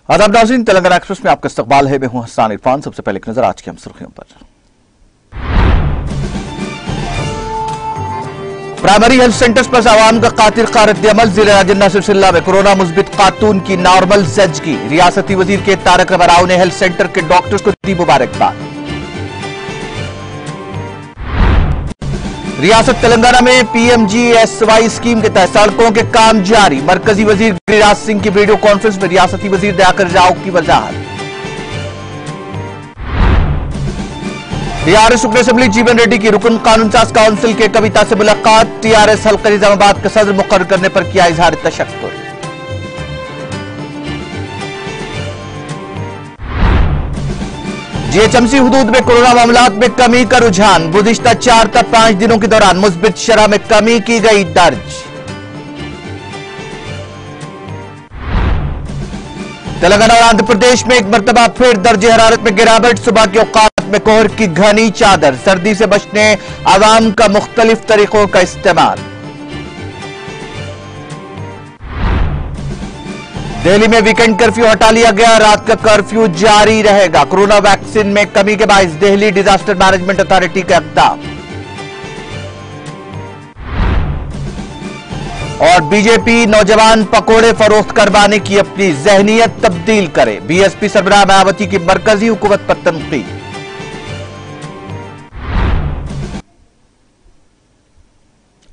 आदाब नाज़रीन, तेलंगाना एक्सप्रेस में आपका इस्तकबाल है। मैं हूं हसन इरफान। सबसे पहले एक नजर आज की हम सुर्खियों पर। प्राइमरी हेल्थ सेंटर्स पर आवाम का कातिल कारत अमल। जिला राजन्ना सिलसिला में कोरोना मुस्बित खातून की नॉर्मल जजगी। रियासती वजीर के तारक रमाराव ने हेल्थ सेंटर के डॉक्टर्स को दी मुबारकबाद। रियासत तेलंगाना में PMGSY स्कीम के तहत सड़कों के काम जारी। मरकजी वजीर गिरिराज सिंह की वीडियो कॉन्फ्रेंस में रियासती वजीर दयाकर राव की वजाहत। टीआरएस रुकन असेंबली जीवन रेड्डी की रुकन कानून साज काउंसिल के कविता से मुलाकात। टीआरएस हल्का निजामाबाद का सदर मुकर्रर करने पर किया इजहार तशक्कुर। जीएचएमसी हुदूद में कोरोना मामलात में कमी का रुझान। गुज़िश्ता 4 से 5 दिनों के दौरान मुस्बित शरह में कमी की गई दर्ज। तेलंगाना और आंध्र प्रदेश में एक मरतबा फिर दर्जे हरारत में गिरावट। सुबह के औकात में कोहर की घनी चादर। सर्दी से बचने आवाम का मुख्तलिफ तरीकों का इस्तेमाल। दिल्ली में वीकेंड कर्फ्यू हटा लिया गया। रात का कर्फ्यू जारी रहेगा। कोरोना वैक्सीन में कमी के बायस दिल्ली डिजास्टर मैनेजमेंट अथॉरिटी का इक़दाम। और बीजेपी नौजवान पकोड़े फरोख्त करवाने की अपनी जहनियत तब्दील करे। बीएसपी सरबराह मायावती की मरकजी हुकूमत पर तनकीद।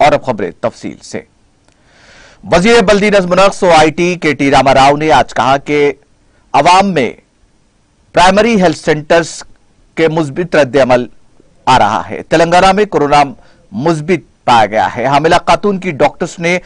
और अब खबरें तफसील से। वजीर बल्दी नज़्म नक्श OIT KT रामाराव ने आज कहा कि अवाम में प्राइमरी हेल्थ सेंटर्स के मुस्बित रद्द-ए-अमल आ रहा है। तेलंगाना में कोरोना मुस्बित पाया गया है। हामिला खातून की डॉक्टर्स ने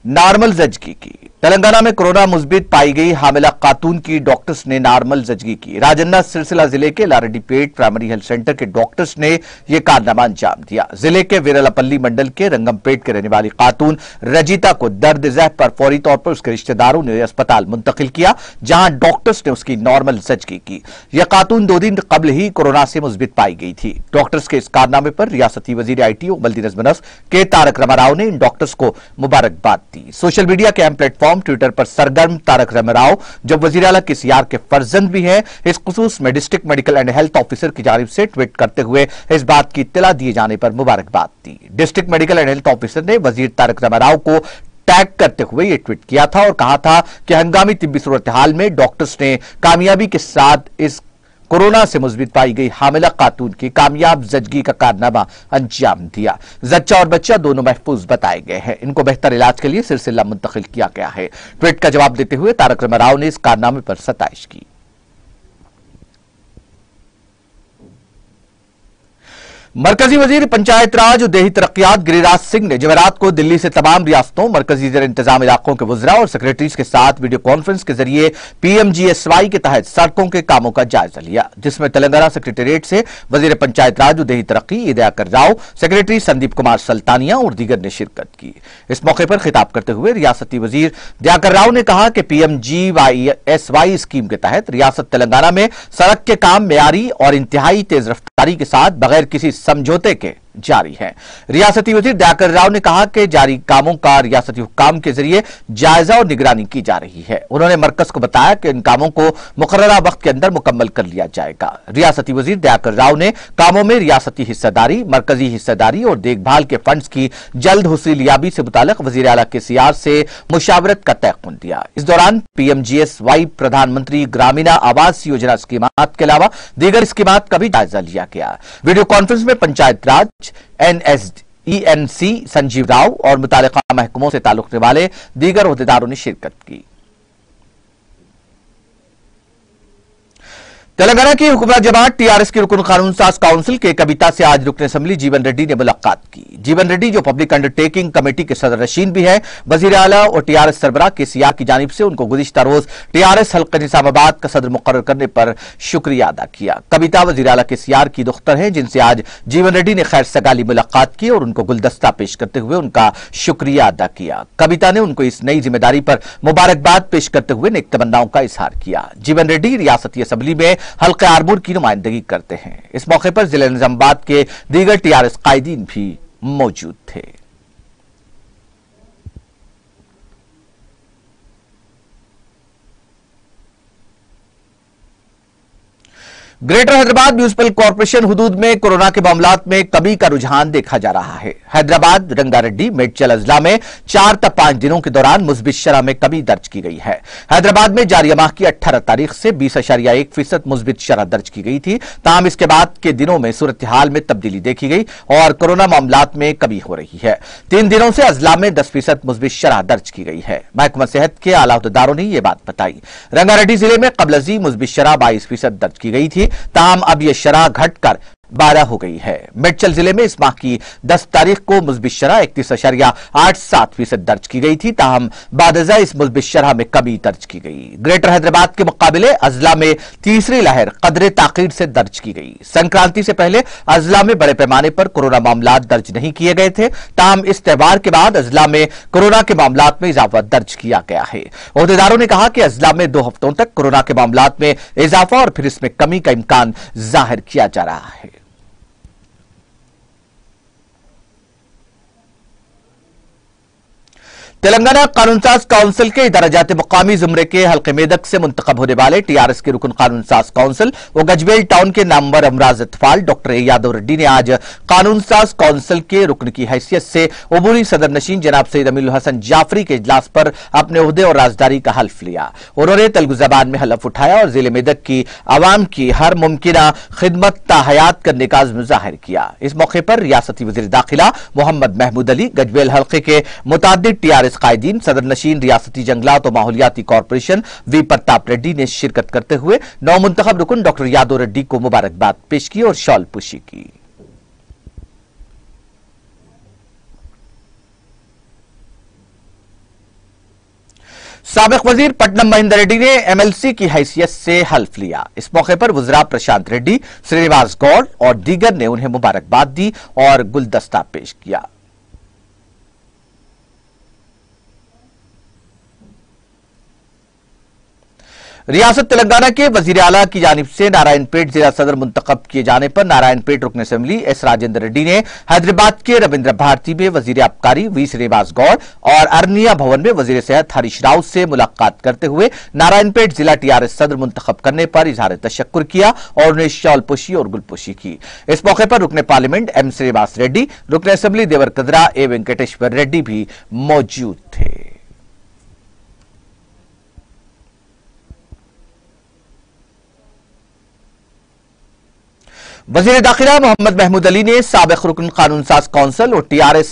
नॉर्मल जजगी की। तेलंगाना में कोरोना मुस्बित पाई गई हामिला खातून की डॉक्टर्स ने नॉर्मल जजगी की। राजन्ना सिलसिला जिले के लारेड्डीपेट प्राइमरी हेल्थ सेंटर के डॉक्टर्स ने यह कारनामा अंजाम दिया। जिले के वीरलापल्ली मंडल के रंगमपेट के रहने वाली खातून रजिता को दर्द ज़ैफ पर फौरी तौर पर उसके रिश्तेदारों ने अस्पताल मुंतकिल किया, जहां डॉक्टर्स ने उसकी नॉर्मल जजगी की। यह खातून 2 दिन कबल ही कोरोना से मुस्बित पाई गई थी। डॉक्टर्स के इस कारनामे पर रियासती वजीर IT बल्दी नज़्म नक्श के तारक रमाराव ने इन डॉक्टर्स को मुबारकबाद दी। सोशल मीडिया के अहम प्लेटफॉर्म ट्विटर पर सरगर्म तारक रमाराव, जो वजीर आला के सीआर के फर्जंद भी हैं, इस खुसूस में district medical and health officer की जानिब से ट्वीट करते हुए इस बात की इत्तला दिए जाने पर मुबारकबाद दी। District medical and health officer ने वजीर तारक रमाराव को टैग करते हुए यह ट्वीट किया था और कहा था कि हंगामी तिब्बी सूरत हाल में डॉक्टर्स ने कामयाबी के साथ इस कोरोना से मुस्बित पाई गई हामिला खातून की कामयाब जजगी का कारनामा अंजाम दिया। जच्चा और बच्चा दोनों महफूज बताए गए हैं। इनको बेहतर इलाज के लिए सिलसिला मुंतकिल किया गया है। ट्वीट का जवाब देते हुए तारक रमाराव ने इस कारनामे पर सताइश की। मरकजी वजीर पंचायत राज और देही तरक्कियात गिरिराज सिंह ने जमेरात को दिल्ली से तमाम रियासतों, मरकजी जेर इंतजाम इलाकों के वज़रा और सेक्रेटरीज के साथ वीडियो कॉन्फ्रेंस के जरिए PMGSY के तहत सड़कों के कामों का जायजा लिया, जिसमें तेलंगाना सेक्रेटेरिएट से वजीर पंचायत राज और देही तरक्की दयाकर राव, सेक्रेटरी संदीप कुमार सल्तानिया और दीगर ने शिरकत की। इस मौके पर खिताब करते हुए रियासती वजीर दयाकर राव ने कहा कि PMGSY स्कीम के तहत रियासत तेलंगाना में सड़क के काम मेयारी और इंतहाई तेज रफ्तारी के साथ बगैर किसी समझौते के जारी है। रियासती वजीर दयाकर राव ने कहा कि जारी कामों का रियासती हुक्काम के जरिए जायजा और निगरानी की जा रही है। उन्होंने मरकज को बताया कि इन कामों को मुकर्ररा वक्त के अंदर मुकम्मल कर लिया जाएगा। रियासती वजीर दयाकर राव ने कामों में रियासती हिस्सेदारी, मरकजी हिस्सेदारी और देखभाल के फंड्स की जल्द हुसूलियाबी से मुताल्लिक वजीर आला के सीआर से मुशावरत का तयक़ुन दिया। इस दौरान PMGSY प्रधानमंत्री ग्रामीण आवास योजना स्कीमात के अलावा दीगर स्कीमात का भी जायजा लिया गया। वीडियो कॉन्फ्रेंस में पंचायत राज NSENC संजीव राव और मुतालिका महकमों से ताल्लुक रखने वाले दीगर ओहदेदारों ने शिरकत की। तेलंगाना की हुकूमत जमात टीआरएस की रुकन कानून साज काउंसिल के कविता से आज रुकन असेंबली जीवन रेड्डी ने मुलाकात की। जीवन रेड्डी, जो पब्लिक अंडरटेकिंग कमेटी के सदर नशीन भी है, वजीर आला और टीआरएस सरबराह के सीआर की जानिब से उनको गुज़िश्ता रोज टीआरएस हल्का निजामाबाद का सदर मुकर्रर करने पर शुक्रिया अदा किया। कविता वजीर आला के सीआर की दुख्तर है, जिनसे आज जीवन रेड्डी ने खैर सगाली मुलाकात की और उनको गुलदस्ता पेश करते हुए उनका शुक्रिया अदा किया। कविता ने उनको इस नई जिम्मेदारी पर मुबारकबाद पेश करते हुए नेक तमन्नाओं का इजहार किया। जीवन रेड्डी रियासती असेंबली में हल्का आरमूर की नुमाइंदगी करते हैं। इस मौके पर जिला निजामाबाद के दीगर टीआरएस कायदीन भी मौजूद थे। ग्रेटर हैदराबाद म्युनिसिपल कॉर्पोरेशन हुदूद में कोरोना के मामलात में कमी का रुझान देखा जा रहा है। हैदराबाद, रंगारेड्डी, मेडचल अजला में 4 तक 5 दिनों के दौरान मुस्बित शरह में कमी दर्ज की गई है। हैदराबाद में जारी माह की 18 तारीख से 20.1% मुस्बित शरह दर्ज की गई थी। ताहम इसके बाद के दिनों में सूरत हाल में तब्दीली देखी गई और कोरोना मामलात में कमी हो रही है। 3 दिनों से अजला में 10% मुस्बित शरह दर्ज की गई है। महकमा सेहत के आला अहदेदारों ने यह बात बताई। रंगारेड्डी जिले में कबलजी मुस्बित शरह 22% दर्ज की गई थी। ताहम अब यह शरह घटकर 12 हो गई है। मेडचल जिले में इस माह की 10 तारीख को मुस्बित शरह 31.87% दर्ज की गई थी। ताहम बादजा इस मुस्बित शरह में कमी दर्ज की गई। ग्रेटर हैदराबाद के मुकाबले अजला में तीसरी लहर कदरे ताकीर से दर्ज की गई। संक्रांति से पहले अजला में बड़े पैमाने पर कोरोना मामला दर्ज नहीं किए गए थे। ताहम इस त्योहार के बाद अजला में कोरोना के मामला में इजाफा दर्ज किया गया है। अहदेदारों ने कहा कि अजला में 2 हफ्तों तक कोरोना के मामला में इजाफा और फिर इसमें कमी का इम्कान जाहिर किया जा रहा है। तेलंगाना कानून साज काउंसिल के दराजात मुकामी जुमरे के हल्के मेदक से मुंतखब होने वाले टीआरएस के रुकन कानून साज काउंसिल व गजबेल टाउन के नामवर अमराज इतफाल डॉक्टर यादव रेड्डी ने आज कानून साज काउंसिल के रुकन की हैसियत से उबूरी सदर नशीन जनाब सईद अमीरुल हसन जाफरी के इजलास पर अपने ओहदे और राजदारी का हल्फ लिया। उन्होंने तेलुगु जबान में हलफ उठाया और जिले मेदक की आवाम की हर मुमकिना खिदमत ताहयात करने का अज़्म जाहिर किया। इस मौके पर रियासती वज़ीर दाखिला मोहम्मद महमूद अली, गजबेल हल्के के मुतादिद टीआरएस कायदीन, सदर नशीन रियासती जंगलात और माहौलियाती कॉर्पोरेशन वी प्रताप रेड्डी ने शिरकत करते हुए नौ मुंतखब रुकन डॉक्टर यादव रेड्डी को मुबारकबाद पेश की और शॉल पुशी की। साबिक वजीर पट्टनम महेंदर रेड्डी ने एमएलसी की हैसियत से हल्फ लिया। इस मौके पर वज़रा प्रशांत रेड्डी, श्रीनिवास गौड़ और दीगर ने उन्हें मुबारकबाद दी और गुलदस्ता पेश किया। रियासत तेलंगाना के वजीर आला की जानिब से नारायणपेट जिला सदर मुंतखब किए जाने पर नारायणपेट रुकन असेंबली एस राजेंद्र रेड्डी ने हैदराबाद के रविंद्र भारती में वजीर आबकारी वी श्रीनिवास गौड़ और अरनिया भवन में वजीर सेहत हरीश राव से मुलाकात करते हुए नारायणपेट जिला टीआरएस सदर मुंतखब करने पर इजहार तशक्कुर किया और उन्हें शॉल पुशी और गुलपुशी की। इस मौके पर रुकन पार्लियामेंट एम श्रीनिवास रेड्डी, रुकन असेंबली देवर कदरा ए वेंकटेश्वर रेड्डी भी मौजूद थे। वजीर दाखिला मोहम्मद महमूद अली ने साबिक रुकन कानून साज काउंसिल और टीआरएस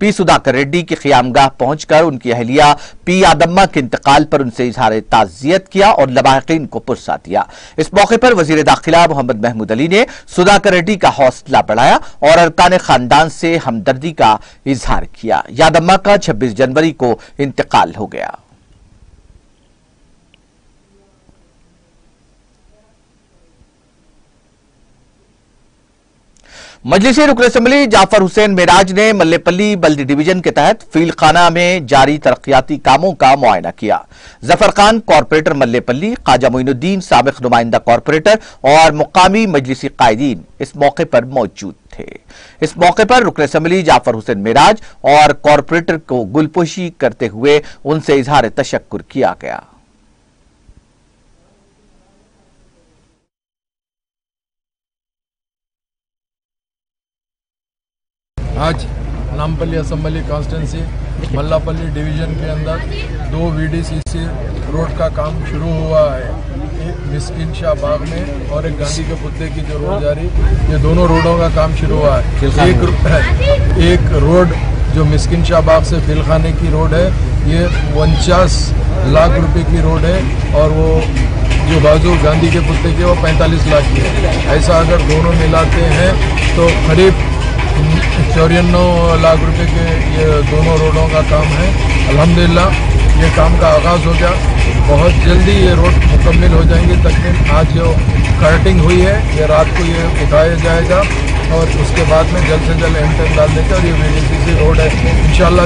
पी सुधाकर रेड्डी की क़ियामगाह पहुंचकर उनकी अहलिया पी यादम्मा के इंतकाल पर उनसे इजहार ताज़ियत किया और लवाहिकीन को पुरसा दिया। इस मौके पर वजीर दाखिला मोहम्मद महमूद अली ने सुधाकर रेड्डी का हौसला बढ़ाया और अरकान खानदान से हमदर्दी का इजहार किया। यादम्मा का 26 जनवरी को इंतकाल हो गया। मजलिसी रुकन असेंबली जाफर हुसैन मेराज ने मल्लेपल्ली बल्दी डिवीजन के तहत फील्ड खाना में जारी तरक्याती कामों का मुआयना किया। जफर खान कॉर्पोरेटर मल्लेपल्ली, ख्वाजा मोइनुद्दीन साबिक नुमाइंदा कॉर्पोरेटर और मुकामी मजलिसी कायदीन इस मौके पर मौजूद थे। इस मौके पर रुकन असेंबली जाफर हुसैन मेराज और कॉर्पोरेटर को गुलपोशी करते हुए उनसे इजहार तशक्कुर किया गया। आज Nampally assembly constituency Mallapalli division के अंदर 2 वीडीसीसी रोड का काम शुरू हुआ है। एक मिस्किन शाह बाग में और एक गांधी के पुतले की जो रोड जा रही, ये दोनों रोडों का काम शुरू हुआ है। एक रोड जो मिस्किन शाह बाग से फिलखाने की रोड है, ये 49 लाख रुपए की रोड है और वो जो बाजू गांधी के पुतले की वो 45 लाख की है। ऐसा अगर दोनों मिलाते हैं तो करीब 94 लाख रुपए के ये दोनों रोडों का काम है। अल्हम्दुलिल्लाह ये काम का आगाज़ हो गया। बहुत जल्दी ये रोड मुकम्मल हो जाएंगे। तकरीबन आज जो कर्टिंग हुई है, ये रात को ये उठाया जाएगा और उसके बाद में जल्द से जल्द M10 डाल देंगे और ये VDCC रोड है इंशाल्लाह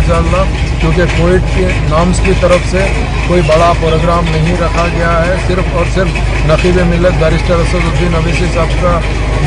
क्योंकि कोविड के नॉर्म्स की तरफ से कोई बड़ा प्रोग्राम नहीं रखा गया है, सिर्फ और सिर्फ नकीब मिल्लत बैरिस्टर असदुद्दीन अवैसी साहब का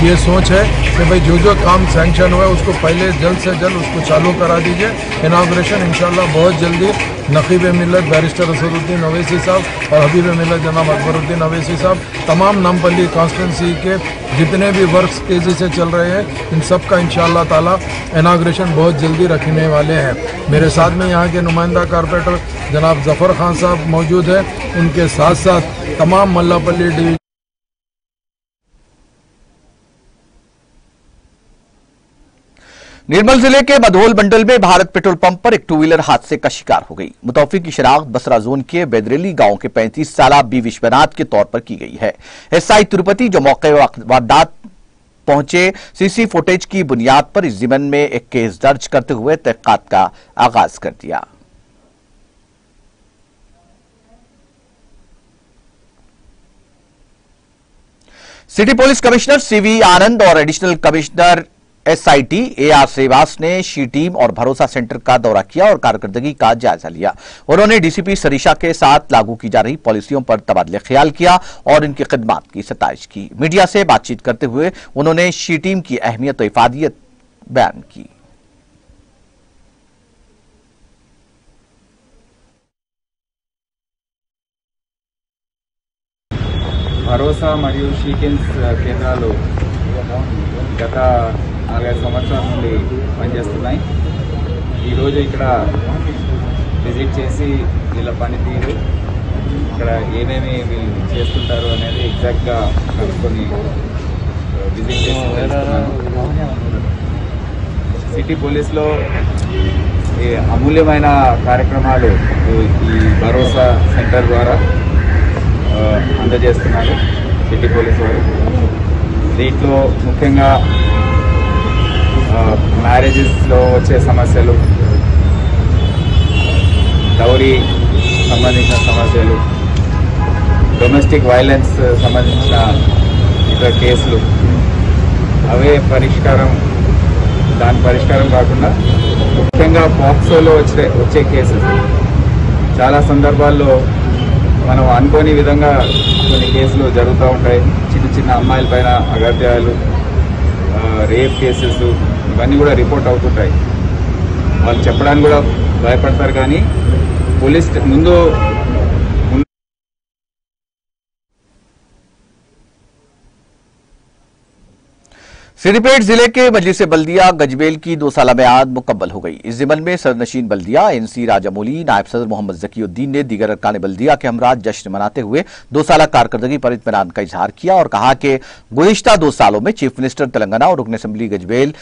ये सोच है कि भाई जो काम सैंक्शन हुआ है उसको पहले जल्द से जल्द उसको चालू करा दीजिए। इनाग्रेशन इंशाल्लाह बहुत जल्दी नकीब मिल्लत बैरिस्टर असदुद्दीन अवैसी साहब और हबीब मिल्लत जनाब अकबरुद्दीन अवैसी साहब, तमाम नामपल्ली कॉन्स्टिट्यूंसी के जितने भी वर्क्स तेज़ी से चल रहे हैं इन सब का इंशाल्लाह ताला इनाग्रेशन बहुत जल्दी रखने वाले हैं। मेरे साथ में यहाँ के नुमाइंदा कारपोरेटर जनाब जफ़र खान साहब मौजूद है, उनके साथ साथ तमाम मल्लापल्ली डिवीजन। निर्मल जिले के मधोल मंडल में भारत पेट्रोल पंप पर एक टू व्हीलर हादसे का शिकार हो गई। मुतौफी की शनाख्त बसरा जोन के बेदरेली गांव के 35 साल बी विश्वनाथ के तौर पर की गई है। एसआई तिरुपति जो मौके वारदात पहुंचे सीसी फुटेज की बुनियाद पर इस ज़िम्न में एक केस दर्ज करते हुए तहकीकात का आगाज कर दिया। सिटी पुलिस कमिश्नर सीवी आनंद और additional commissioner SIT AR Shrivas ने शी टीम और भरोसा सेंटर का दौरा किया और कारकर्दगी का जायजा लिया। उन्होंने डीसीपी सरीशा के साथ लागू की जा रही पॉलिसियों पर तबादले ख्याल किया और इनकी खिदमत की सताइश की। मीडिया से बातचीत करते हुए उन्होंने शी टीम की अहमियत और इफादियत बयान की। భరోసా మరియు షీకెన్స్ కేంద్రాలు గత 4-5 సంవత్సరాల నుండి పనిచేస్తున్నాయి। ఈరోజు ఇక్కడ విజిట్ చేసి వీళ్ళ పనితీరు, ఇక్కడ ఏమేమి వీళ్ళు చేస్తుంటారు అనేది ఎగ్జాక్ట్గా కనుక్కొని విజిట్ చేసి తెలుసుకున్నాను। సిటీ పోలీస్లో ఈ అమూల్యమైన కార్యక్రమాలు ఈ భరోసా సెంటర్ ద్వారా అందజేస్తున్నారు సిటీ పోలీసు వారు। దీంట్లో ముఖ్యంగా మ్యారేజెస్లో వచ్చే సమస్యలు, డౌరీ సంబంధించిన సమస్యలు, డొమెస్టిక్ వైలెన్స్ సంబంధించిన ఇతర కేసులు అవే దాని పరిష్కారం కాకుండా ముఖ్యంగా పాక్సోలో వచ్చే కేసెస్ చాలా సందర్భాల్లో మనం అనుకోని విధంగా కొన్ని కేసులు జరుగుతూ ఉంటాయి। చిన్న అమ్మాయిల పైన అగత్యాలు, రేప్ కేసెస్ ఇవన్నీ కూడా రిపోర్ట్ అవుతుంటాయి। వాళ్ళు చెప్పడానికి కూడా భయపడతారు, కానీ పోలీస్ ముందు सिद्दीपेट जिले के मजलिस बल्दिया गजबेल की 2 साला मियाद मुकम्मल हो गई। इस ज़िम्न में सदरनशीन बल्दिया एनसी राजामौली नायब सदर मोहम्मद जकीउद्दीन ने दीगर अरकान बल्दिया के हमरा जश्न मनाते हुए 2 साला कारकर्दगी पर इत्मीनान का इजहार किया और कहा कि गुज़िश्ता 2 सालों में चीफ मिनिस्टर तेलंगाना और रुकन असम्बली गजबेल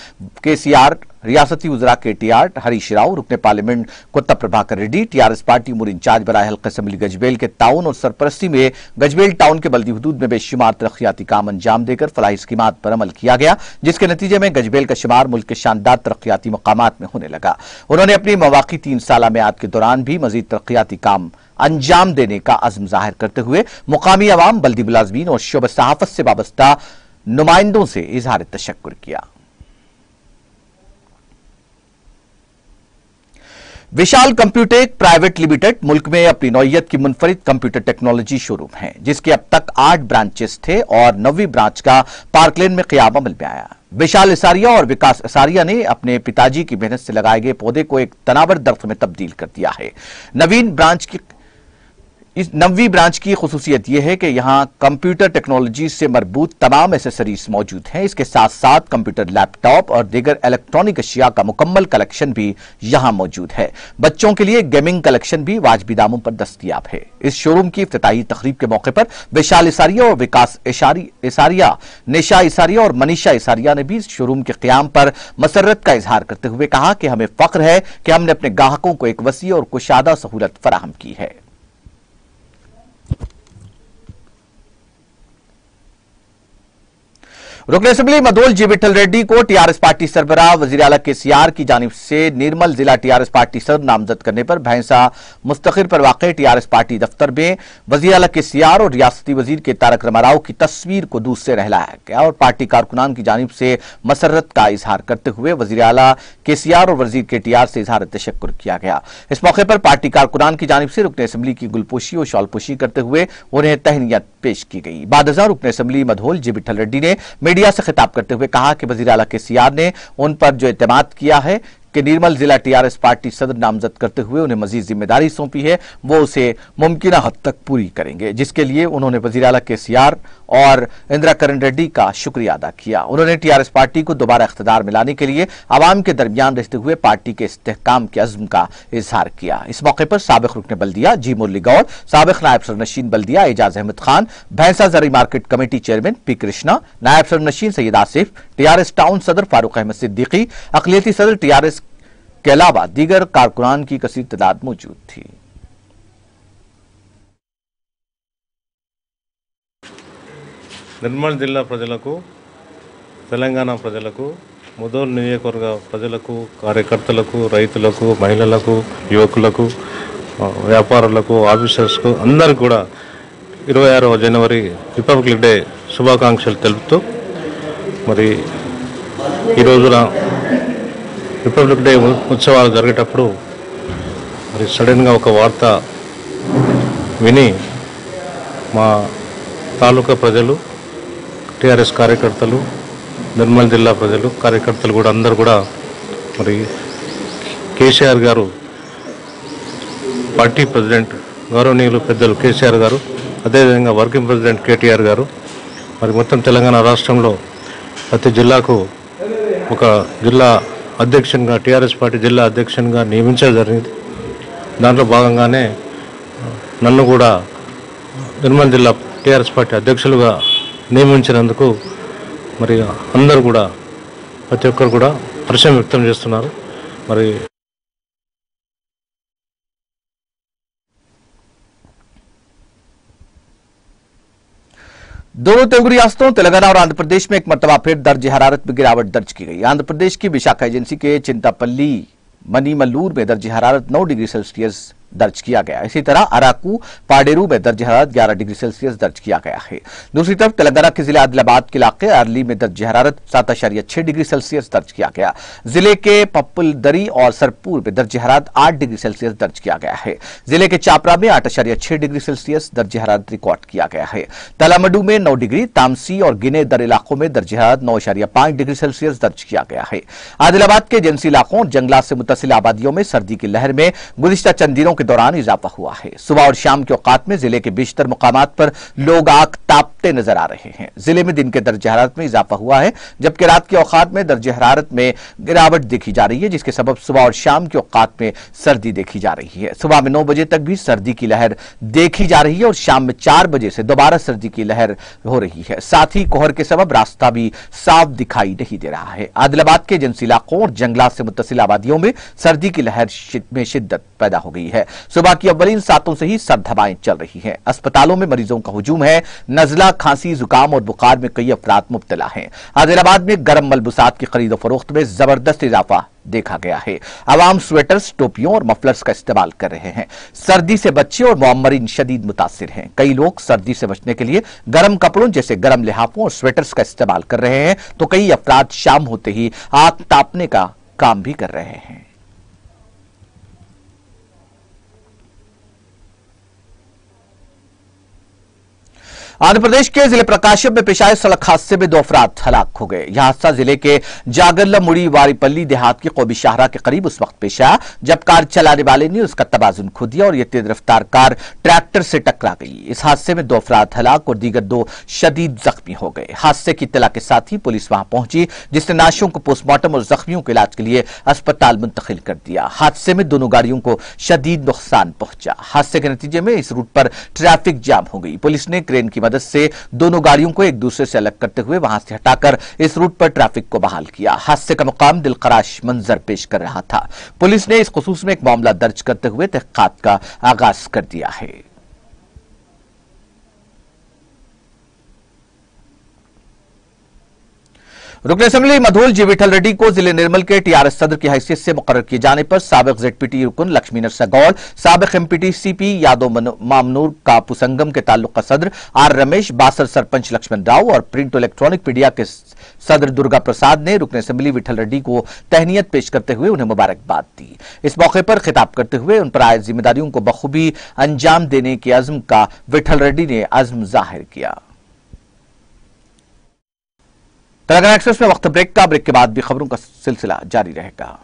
केसीआर, रियासती वज़रा केटीआर हरीश राव, रुकन parliament Kotha Prabhakar Reddy, TRS party उमूर इंचार्ज बराए हल्का असम्बली गजबेल के ताउन और सरपरस्ती में गजबेल टाउन के बल्दी हुदूद में बेशुमार तरक्याती काम अंजाम देकर फलाही स्कीमात पर अमल किया गया, जिसके नतीजे में गजबेल का शुमार मुल्क के शानदार तरक्याती मकामात में होने लगा। उन्होंने अपनी मवाक़ी 3 साला मियाद के दौरान भी मजीद तरक्याती काम अंजाम देने का अज़्म जाहिर करते हुए मुकामी अवाम, बल्दी मुलाज़मीन और शोबे सहाफ़त से वाबस्ता नुमाइंदों से इज़हार तशक्कुर किया। विशाल कंप्यूटेक प्राइवेट लिमिटेड मुल्क में अपनी नौइयत की मुनफरिद कंप्यूटर टेक्नोलॉजी शोरूम है, जिसके अब तक 8 ब्रांचेस थे और 9वीं ब्रांच का पार्कलेन में क़याम अमल में आया। विशाल इसारिया और विकास इसारिया ने अपने पिताजी की मेहनत से लगाए गए पौधे को एक तनावर दरख्त में तब्दील कर दिया है। 9वीं ब्रांच की खुसूसियत यह है कि यहां कंप्यूटर टेक्नोलॉजी से मरबूत तमाम एसेसरीज मौजूद हैं। इसके साथ साथ कंप्यूटर, लैपटॉप और दीगर इलेक्ट्रॉनिक अशिया का मुकम्मल कलेक्शन भी यहां मौजूद है। बच्चों के लिए गेमिंग कलेक्शन भी वाजबी दामों पर दस्तयाब है। इस शोरूम की इफ्तिताही तकरीब के मौके पर विशाल इसारिया और विकास इसारिया, निशा इसारिया और मनीषा इसारिया ने भी इस शोरूम के क़याम पर मसरत का इजहार करते हुए कहा कि हमें फख्र है कि हमने अपने ग्राहकों को एक वसी और कुशादा सहूलत फराहम की है। रुकन असेंबली मधोल जी विठल रेड्डी को टीआरएस पार्टी सरबराह वजीर आला केसीआर की जानिब से निर्मल जिला टीआरएस पार्टी सदर नामजद करने पर भैंसा मुस्तकिर पर वाक़े टीआरएस पार्टी दफ्तर में वजीर आला केसीआर और रियासती वजीर के तारक रामाराव की तस्वीर को दूध से नहलाया गया और पार्टी कारकुनान की जानिब से मसरत का इजहार करते हुए वजीर आला केसीआर और वजीर केटीआर से इजहार तशक्कुर किया गया। इस मौके पर पार्टी कारकुनान की जानिब से रुकन असेंबली की गुलपोशी और शॉलपोशी करते हुए उन्हें तहनीत पेश की गई। बादजा रुकन असेंबली मधोल जी विठल रेड्डी ने मीडिया से खिताब करते हुए कहा कि वजीर आला केसीआर ने उन पर जो एतमाद किया है कि निर्मल जिला टीआरएस पार्टी सदर नामजद करते हुए उन्हें मजीद जिम्मेदारी सौंपी है, वो उसे मुमकिन हद तक पूरी करेंगे, जिसके लिए उन्होंने वजीर आला केसीआर और इंदिरा करण रेड्डी का शुक्रिया अदा किया। उन्होंने टीआरएस पार्टी को दोबारा इख्तिदार में लाने के लिए आवाम के दरमियान रहते हुए पार्टी के इस्तेहकाम के अज़्म का इजहार किया। इस मौके पर साबिक रुकन बल्दिया जी मुरली गौर, साबिक नायब सरनशीन बल्दिया एजाज अहमद खान, भैंसा जरी market committee chairman P Krishna, नायब सरनशीन सैयद आसिफ, टीआरएस टाउन सदर फारूक अहमद सिद्दीकी, अक़लियती सदर टीआरएस के अलावा दीगर कारकुनान की कसीर तादाद मौजूद थी। నిర్మల్ జిల్లా ప్రజలకు, తెలంగాణ ప్రజలకు, ముదోల్ నియోజకవర్గ ప్రజలకు, కార్యకర్తలకు, రైతులకు, మహిళలకు, యువకులకు, వ్యాపారులకు, ఆఫీసర్స్కు అందరికీ కూడా 26వ జనవరి రిపబ్లిక్ డే శుభాకాంక్షలు తెలుపుతూ మరి ఈ రోజున రిపబ్లిక్ డే ఉత్సవాలు జరిగేటప్పుడు మరి సడన్గా ఒక వార్త విని మా తాలూకా ప్రజలు, టీఆర్ఎస్ కార్యకర్తలు, నిర్మల్ జిల్లా ప్రజలు, కార్యకర్తలు కూడా అందరూ కూడా మరి కేసీఆర్ గారు, పార్టీ ప్రెసిడెంట్ గౌరవనీయులు పెద్దలు కేసీఆర్ గారు, అదేవిధంగా వర్కింగ్ ప్రెసిడెంట్ కేటీఆర్ గారు మరి మొత్తం తెలంగాణ రాష్ట్రంలో ప్రతి జిల్లాకు ఒక జిల్లా అధ్యక్షునిగా టీఆర్ఎస్ పార్టీ జిల్లా అధ్యక్షునిగా నియమించడం జరిగింది. దాంట్లో భాగంగానే నన్ను కూడా నిర్మల్ జిల్లా టీఆర్ఎస్ పార్టీ అధ్యక్షులుగా నియమించినందుకు మరి అందరూ కూడా ప్రతి ఒక్కరు కూడా హర్షం వ్యక్తం చేస్తున్నారు. మరి दोनों तेलुगु रियासतों तेलंगाना और आंध्र प्रदेश में एक मरतबा फिर दर्ज हरारत में गिरावट दर्ज की गई। आंध्र प्रदेश की विशाखा एजेंसी के चिंतापल्ली मनीमल्लूर में दर्ज हरारत 9 डिग्री सेल्सियस दर्ज किया गया। इसी तरह अराकू पाडेरू में दर्ज हरारत 11 डिग्री सेल्सियस दर्ज किया गया है। दूसरी तरफ तेलंगाना के जिले आदिलाबाद के इलाके अरली में दर्ज हरारत 7.6 डिग्री सेल्सियस दर्ज किया गया। जिले के पप्पलदरी और सरपुर में दर्ज हरारत 8 डिग्री सेल्सियस दर्ज किया गया है। जिले के चापरा में 8.6 डिग्री सेल्सियस दर्ज हरारत रिकॉर्ड किया गया है। तलामडू में 9 डिग्री, तामसी और गिने दर इलाकों में दर्ज हरारत 9.5 डिग्री सेल्सियस दर्ज किया गया है। आदिलाबाद के एजेंसी इलाकों और जंगलात से मुत्तसिल आबादियों में सर्दी की लहर में गुज़िश्ता चंद दिनों के दौरान इजाफा हुआ है। सुबह और शाम के औकात में जिले के बेशतर मुकामात पर लोग आग तापते नजर आ रहे हैं। जिले में दिन के दर्ज हरारत में इजाफा हुआ है, जबकि रात के औकात में दर्ज हरारत में गिरावट देखी जा रही है, जिसके सबब सुबह और शाम के औकात में सर्दी देखी जा रही है। सुबह में 9 बजे तक भी सर्दी की लहर देखी जा रही है और शाम में 4 बजे से दोबारा सर्दी की लहर हो रही है। साथ ही कोहर के सबब रास्ता भी साफ दिखाई नहीं दे रहा है। आदिलाबाद के एजेंसी इलाकों और जंगलात से मुत्तसिल आबादियों में सर्दी की लहर में शिद्दत पैदा हो गई है। सुबह की अव्वलीन सातों से ही सर्द हवाएं चल रही हैं। अस्पतालों में मरीजों का हुजूम है। नजला, खांसी, जुकाम और बुखार में कई अफराद मुब्तला हैं। आदिलाबाद में गर्म मलबूसात की खरीद फरोख्त में जबरदस्त इजाफा देखा गया है। आवाम स्वेटर्स, टोपियों और मफलर्स का इस्तेमाल कर रहे हैं। सर्दी से बच्चे और मुअम्मरीन शदीद मुतासिर हैं। कई लोग सर्दी से बचने के लिए गर्म कपड़ों जैसे गर्म लिहाफों और स्वेटर्स का इस्तेमाल कर रहे हैं, तो कई अफराद शाम होते ही आग तापने का काम भी कर रहे हैं। आंध्र प्रदेश के जिले प्रकाशम में पेश आए सड़क हादसे में 2 अफराद हलाक हो गए। यह हादसा जिले के जागरलमुड़ी वारीपल्ली देहात के कौमी शाहरा के करीब उस वक्त पेश आया जब कार चलाने वाले ने उसका तवाजुन खो दिया और यह तेज रफ्तार कार ट्रैक्टर से टकरा गई। इस हादसे में 2 अफराद हलाक और दीगर 2 शदीद जख्मी हो गए। हादसे की इत्तला के साथ ही पुलिस वहां पहुंची, जिसने नाशों को पोस्टमार्टम और जख्मियों के इलाज के लिए अस्पताल मुंतकिल कर दिया। हादसे में दोनों गाड़ियों को शदीद नुकसान पहुंचा। हादसे के नतीजे में इस रूट पर ट्रैफिक जाम हो गई। पुलिस ने क्रेन की मदद से दोनों गाड़ियों को एक दूसरे से अलग करते हुए वहां से हटाकर इस रूट पर ट्रैफिक को बहाल किया। हादसे का मुकाम दिलखराश मंजर पेश कर रहा था। पुलिस ने इस खुसूस में एक मामला दर्ज करते हुए तहकीकात का आगाज कर दिया है। रुकन असेंबली मधोल जी विठल रेड्डी को जिले निर्मल के टीआरएस सदर की हैसियत से मुकर्रर किए जाने पर साबिक जेडपीटी रुकन लक्ष्मी नरसा गौड़, साबिक एमपीटी सीपी यादव मामनूर का पुसंगम के ताल्लुक का सदर आर रमेश, बासर सरपंच लक्ष्मण राव और प्रिंट इलेक्ट्रॉनिक मीडिया के सदर दुर्गा प्रसाद ने रुकन असेंबली विठल रेड्डी को तहनीयत पेश करते हुए उन्हें मुबारकबाद दी। इस मौके पर खिताब करते हुए उन पर आयद जिम्मेदारियों को बखूबी अंजाम देने के अज़्म का विठल रेड्डी ने अज़्म जाहिर किया। तेलंगाना एक्सप्रेस में वक्त ब्रेक का, ब्रेक के बाद भी खबरों का सिलसिला जारी रहेगा।